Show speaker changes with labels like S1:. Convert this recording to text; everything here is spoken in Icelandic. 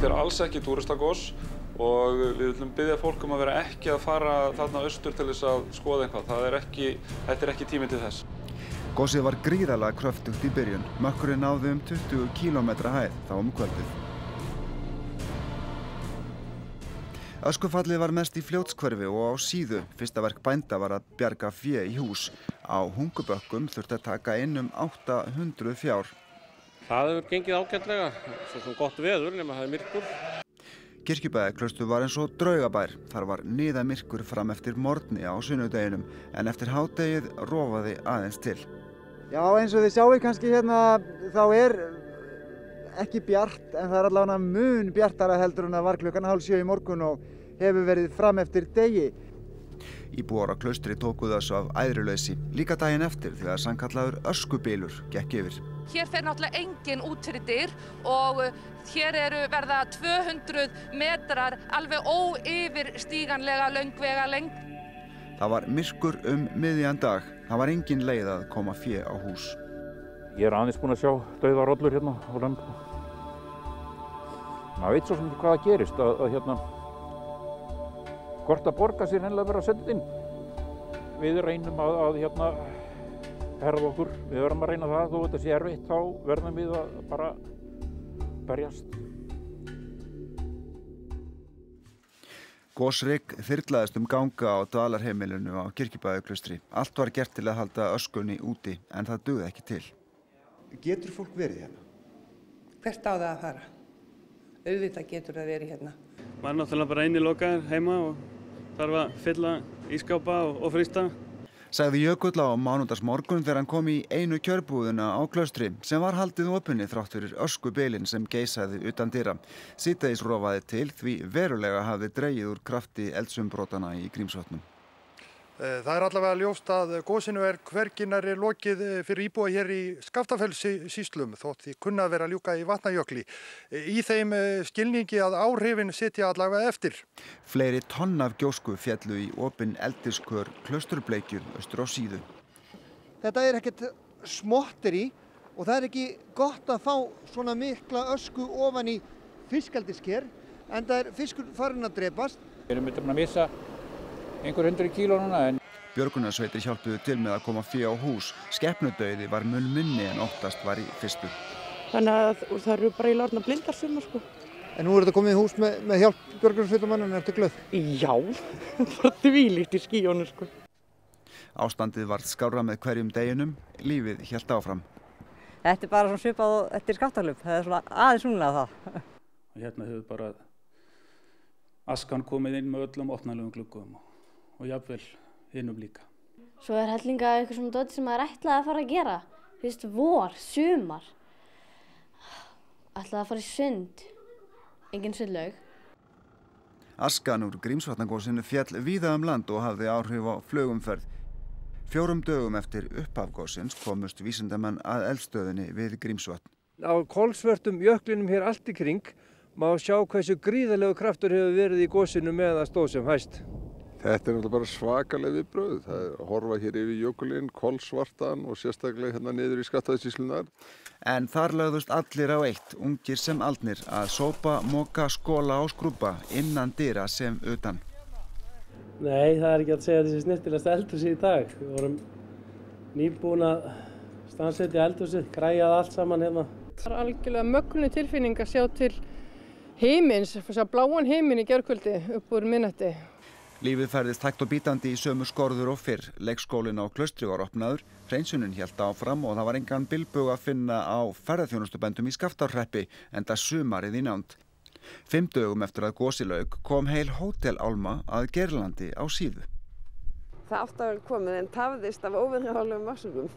S1: Þetta er alls ekki túristagos og við viljum biðja fólk að vera ekki að fara þarna austur til þess að skoða eitthvað. Þetta er ekki tími til þess.
S2: Gosið var gríðarlega kröftugt í byrjun. Mökkurinn náði 20 kílómetra hæð þá kvöldið. Öskufallið var mest í Fljótshverfi og á Síðu. Fyrsta verk bænda var að bjarga fé í hús. Á Hungubökkum þurfti að taka inn 800 fjár.
S3: Það hefur gengið ágætlega, svo gott veður nema það myrkur.
S2: Kirkjubæjarklaustur var eins og draugabær. Þar var niðamyrkur fram eftir morgni á sunnudeginum, en eftir hádegið rofaði aðeins til.
S4: Já, eins og þið sjáu kannski hérna, þá er ekki bjart, en það er allavega mun bjartara heldur en það var klukkan 6:30 í morgun og hefur verið fram eftir degi.
S2: Íbúar á Klaustri tóku þessu af æðruleysi, líka daginn eftir þegar sannkallaður öskubylur gekk yfir.
S5: Hér fer náttúrulega enginn út fyrir dyr og hér verða 200 metrar alveg óyfirstíganlega löng vegalengd.
S2: Það var myrkur miðjan dag. Það var engin leið að koma fé á hús.
S6: Ég er aðeins búinn að sjá dauðar rollur hérna á lömb. Maður veit svo sem ekki hvað það gerist að hvort að borga sér hennilega vera að setja þetta inn. Við reynum að herða okkur. Við verðum að reyna það, þó þetta sé erfitt, þá verðum við að bara berjast.
S2: Gosrygg þyrlaðist ganga á dvalarheimilinu á Kirkjubæjarklaustri. Allt var gert til að halda öskunni úti, en það dugði ekki til.
S4: Getur fólk verið hérna?
S7: Hvert á það að fara? Auðvitað getur það verið hérna.
S3: Maður er náttúrulega bara innilokaður heima og þarf að fylla ísskápa og frysta.
S2: Sagði Jökull á mánudagsmorgun þegar hann kom í einu kjörbúðina á Klaustri sem var haldið opinni þrátt fyrir öskubylinn sem geisaði utan dyra. Síðdegis rofaði til því verulega hafði dregið úr krafti eldsumbrotanna í Grímsvötnum.
S8: Það er allavega ljóst að gosinu hvergi nærri lokið fyrir íbúa hér í Skaftafellssýslum þótt því kunna að vera að ljúka í Vatnajökli. Í þeim skilningi að áhrifin sitja allavega eftir.
S2: Fleiri tonn af gjósku féllu í opin eldiskör Klausturbleikju austur á Síðu.
S9: Þetta er ekkert smotteri og það er ekki gott að fá svona mikla ösku ofan í fiskeldisker en það er fiskur farin að drepast.
S6: Við erum búin að missa einhver 100 kíló núna.
S2: Björgunarsveitir hjálpuðu til með að koma fé á hús. Skepnudauði var mun minni en óttast var í fyrstu.
S7: Þannig að það eru bara í lárna blindar sumar sko.
S9: En nú er þetta komið í hús með hjálp björgunarsveitarmanna, ertu glöð?
S7: Já, bara þvílíkt í skýjónu sko.
S2: Ástandið var skárra með hverjum deginum, lífið hélt áfram.
S10: Þetta er bara svona svipað eftir Skaftárhlaup, það er svona aðeins núna það.
S3: Hérna hefur bara askan komið inn með öllum opnalegum gluggum og jafnvel hinum líka.
S11: Svo er hellinga eitthvað svona dót sem maður ætlaði að fara að gera. Fyrst vor, sumar. Ætlaði að fara í sund. Engin sundlaug.
S2: Askan úr Grímsvatnagosinu féll víða land og hafði áhrif á flugumferð. 4 dögum eftir upphaf gossins komust vísindamenn að eldstöðinni við Grímsvatn.
S12: Á kolsvörtum jöklinum hér allt í kring má sjá hversu gríðarlegu kraftur hefur verið í gosinu meðan það stóð sem hæst.
S13: Þetta er náttúrulega bara svakaleg viðbrögð. Það er að horfa hér yfir jökulinn, kolsvartan og sérstaklega hérna niður í Skaftafellssýslurnar.
S2: En þar lögðust allir á eitt, ungir sem aldnir, að sópa, moka, skóla og skrúbba innan dyra sem utan.
S14: Nei, það er ekki að segja þessi snyrtilegasta eldhúsi í dag. Við vorum nýbúin að stansetja eldhúsið, græjað allt saman hérna.
S15: Það er algjörlega mögnuð tilfinning að sjá til himins, sjá bláan himin í gærkvöldi upp úr miðnætti.
S2: Lífið færðist hægt og bítandi í sömu skorður og fyrr. Leikskólinn á Klaustri var opnaður, hreinsunin hélt áfram og það var engan bilbug að finna á ferðaþjónustubændum í Skaftárhreppi enda sumarið í nánd. 5 dögum eftir að gosi lauk kom heil hótelálma að Geirlandi á Síðu.
S16: Það átti að vera komið en tafðist af óviðráðanlegum orsökum.